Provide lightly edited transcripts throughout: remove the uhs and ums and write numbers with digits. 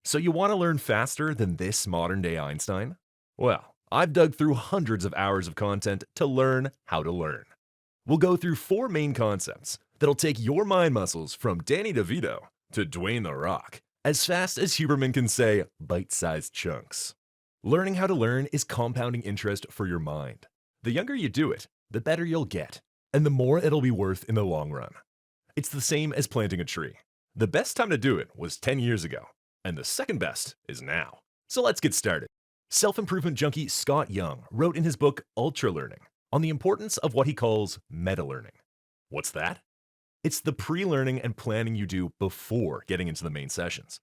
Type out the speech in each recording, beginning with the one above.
So you want to learn faster than this modern day Einstein? Well, I've dug through hundreds of hours of content to learn how to learn. We'll go through four main concepts that'll take your mind muscles from Danny DeVito to Dwayne The Rock as fast as Huberman can say bite-sized chunks. Learning how to learn is compounding interest for your mind. The younger you do it, the better you'll get, and the more it'll be worth in the long run. It's the same as planting a tree. The best time to do it was 10 years ago, and the second best is now. So let's get started. Self-improvement junkie Scott Young wrote in his book Ultra Learning on the importance of what he calls meta-learning. What's that? It's the pre-learning and planning you do before getting into the main sessions.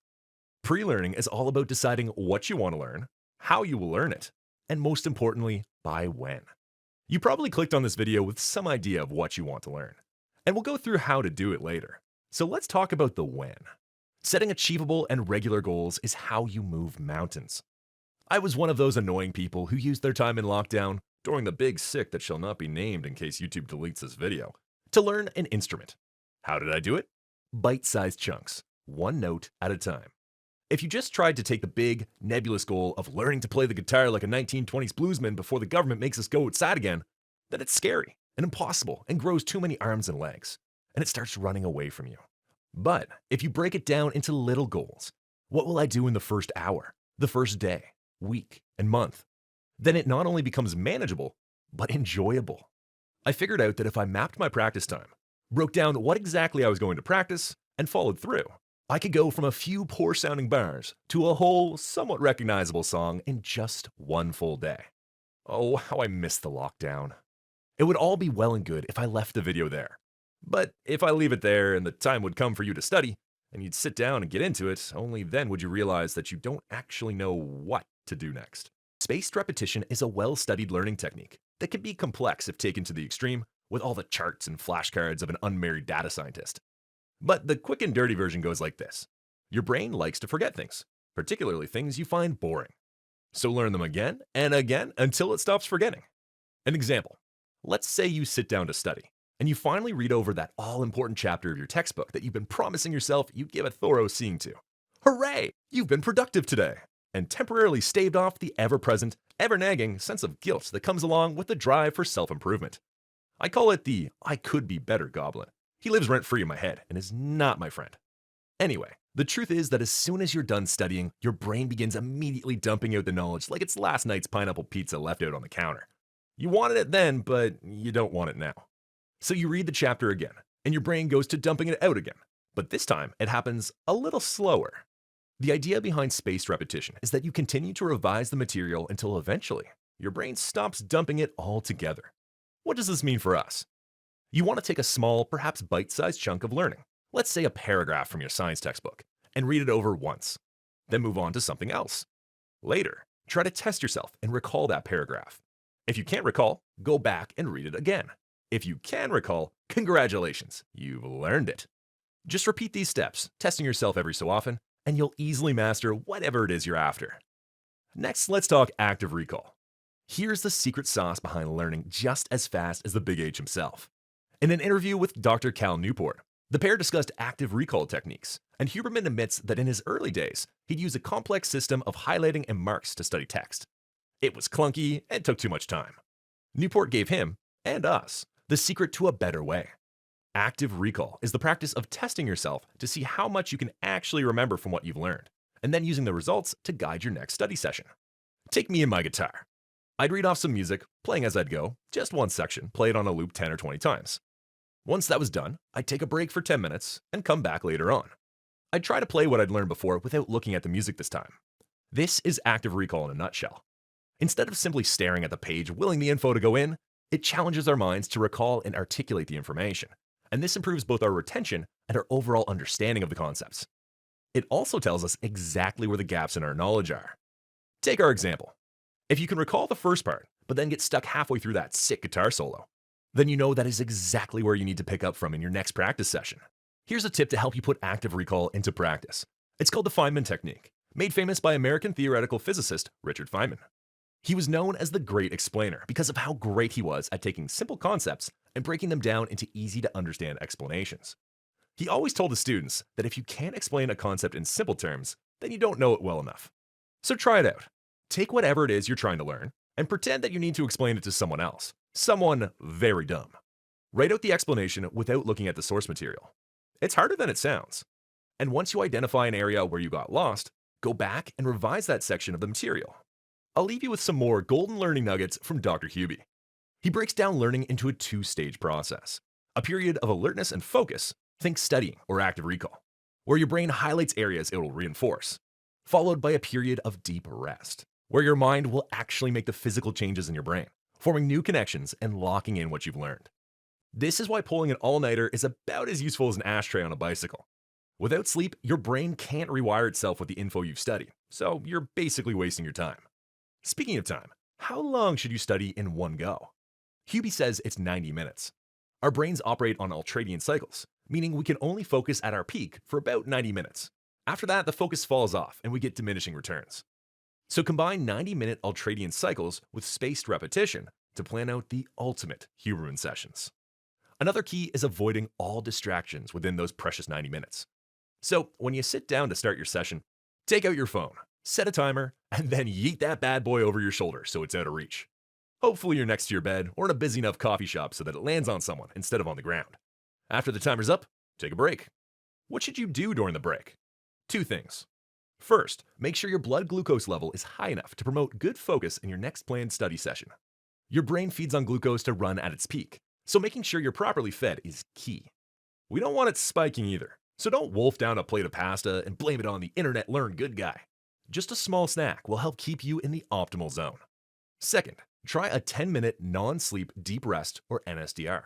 Pre-learning is all about deciding what you want to learn, how you will learn it, and most importantly, by when. You probably clicked on this video with some idea of what you want to learn, and we'll go through how to do it later. So let's talk about the when. Setting achievable and regular goals is how you move mountains. I was one of those annoying people who used their time in lockdown, during the big sick that shall not be named in case YouTube deletes this video, to learn an instrument. How did I do it? Bite-sized chunks, one note at a time. If you just tried to take the big, nebulous goal of learning to play the guitar like a 1920s bluesman before the government makes us go outside again, then it's scary and impossible and grows too many arms and legs, and it starts running away from you. But if you break it down into little goals, what will I do in the first hour, the first day, week, and month? Then it not only becomes manageable, but enjoyable. I figured out that if I mapped my practice time, broke down what exactly I was going to practice, and followed through, I could go from a few poor-sounding bars to a whole, somewhat recognizable song in just one full day. Oh, how I missed the lockdown. It would all be well and good if I left the video there. But if I leave it there and the time would come for you to study, and you'd sit down and get into it, only then would you realize that you don't actually know what to do next. Spaced repetition is a well-studied learning technique that can be complex if taken to the extreme, with all the charts and flashcards of an unmarried data scientist. But the quick and dirty version goes like this. Your brain likes to forget things, particularly things you find boring. So learn them again and again until it stops forgetting. An example. Let's say you sit down to study, and you finally read over that all-important chapter of your textbook that you've been promising yourself you'd give a thorough seeing to. Hooray! You've been productive today! And temporarily staved off the ever-present, ever-nagging sense of guilt that comes along with the drive for self-improvement. I call it the I could be better goblin. He lives rent-free in my head and is not my friend. Anyway, the truth is that as soon as you're done studying, your brain begins immediately dumping out the knowledge like it's last night's pineapple pizza left out on the counter. You wanted it then, but you don't want it now. So you read the chapter again, and your brain goes to dumping it out again. But this time, it happens a little slower. The idea behind spaced repetition is that you continue to revise the material until eventually, your brain stops dumping it altogether. What does this mean for us? You want to take a small, perhaps bite-sized chunk of learning, let's say a paragraph from your science textbook, and read it over once. Then move on to something else. Later, try to test yourself and recall that paragraph. If you can't recall, go back and read it again. If you can recall, congratulations, you've learned it. Just repeat these steps, testing yourself every so often, and you'll easily master whatever it is you're after. Next, let's talk active recall. Here's the secret sauce behind learning just as fast as the Big H himself. In an interview with Dr. Cal Newport, the pair discussed active recall techniques, and Huberman admits that in his early days, he'd use a complex system of highlighting and marks to study text. It was clunky and took too much time. Newport gave him, and us, the secret to a better way. Active recall is the practice of testing yourself to see how much you can actually remember from what you've learned, and then using the results to guide your next study session. Take me and my guitar. I'd read off some music, playing as I'd go, just one section, play it on a loop 10 or 20 times. Once that was done, I'd take a break for 10 minutes and come back later on. I'd try to play what I'd learned before without looking at the music this time. This is active recall in a nutshell. Instead of simply staring at the page willing the info to go in, it challenges our minds to recall and articulate the information, and this improves both our retention and our overall understanding of the concepts. It also tells us exactly where the gaps in our knowledge are. Take our example. If you can recall the first part, but then get stuck halfway through that sick guitar solo, then you know that is exactly where you need to pick up from in your next practice session. Here's a tip to help you put active recall into practice. It's called the Feynman technique, made famous by American theoretical physicist Richard Feynman. He was known as the Great Explainer because of how great he was at taking simple concepts and breaking them down into easy-to-understand explanations. He always told his students that if you can't explain a concept in simple terms, then you don't know it well enough. So try it out. Take whatever it is you're trying to learn and pretend that you need to explain it to someone else, someone very dumb. Write out the explanation without looking at the source material. It's harder than it sounds. And once you identify an area where you got lost, go back and revise that section of the material. I'll leave you with some more golden learning nuggets from Dr. Hubie. He breaks down learning into a two-stage process. A period of alertness and focus, think studying or active recall, where your brain highlights areas it will reinforce, followed by a period of deep rest, where your mind will actually make the physical changes in your brain, forming new connections and locking in what you've learned. This is why pulling an all-nighter is about as useful as an ashtray on a bicycle. Without sleep, your brain can't rewire itself with the info you've studied, so you're basically wasting your time. Speaking of time, how long should you study in one go? Hubie says it's 90 minutes. Our brains operate on ultradian cycles, meaning we can only focus at our peak for about 90 minutes. After that, the focus falls off and we get diminishing returns. So combine 90-minute ultradian cycles with spaced repetition to plan out the ultimate Huberman sessions. Another key is avoiding all distractions within those precious 90 minutes. So when you sit down to start your session, take out your phone, set a timer, and then yeet that bad boy over your shoulder so it's out of reach. Hopefully you're next to your bed or in a busy enough coffee shop so that it lands on someone instead of on the ground. After the timer's up, take a break. What should you do during the break? Two things. First, make sure your blood glucose level is high enough to promote good focus in your next planned study session. Your brain feeds on glucose to run at its peak, so making sure you're properly fed is key. We don't want it spiking either, so don't wolf down a plate of pasta and blame it on the internet learn good guy. Just a small snack will help keep you in the optimal zone. Second, try a 10-minute non-sleep deep rest or NSDR.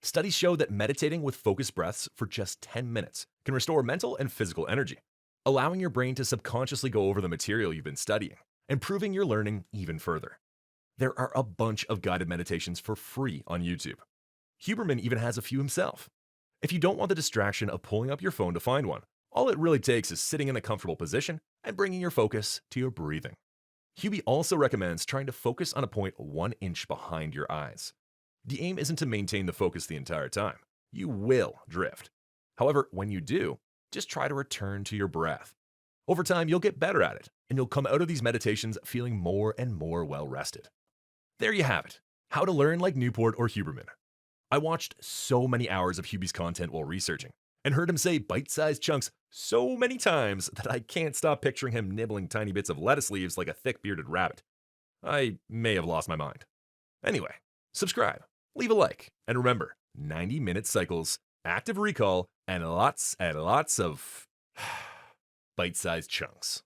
Studies show that meditating with focused breaths for just 10 minutes can restore mental and physical energy, allowing your brain to subconsciously go over the material you've been studying, improving your learning even further. There are a bunch of guided meditations for free on YouTube. Huberman even has a few himself. If you don't want the distraction of pulling up your phone to find one, all it really takes is sitting in a comfortable position and bringing your focus to your breathing. Hubie also recommends trying to focus on a point 1 inch behind your eyes. The aim isn't to maintain the focus the entire time. You will drift. However, when you do, just try to return to your breath. Over time, you'll get better at it, and you'll come out of these meditations feeling more and more well-rested. There you have it, how to learn like Newport or Huberman. I watched so many hours of Hubie's content while researching, and heard him say bite-sized chunks so many times that I can't stop picturing him nibbling tiny bits of lettuce leaves like a thick-bearded rabbit. I may have lost my mind. Anyway, subscribe, leave a like, and remember, 90-minute cycles, active recall, and lots of bite-sized chunks.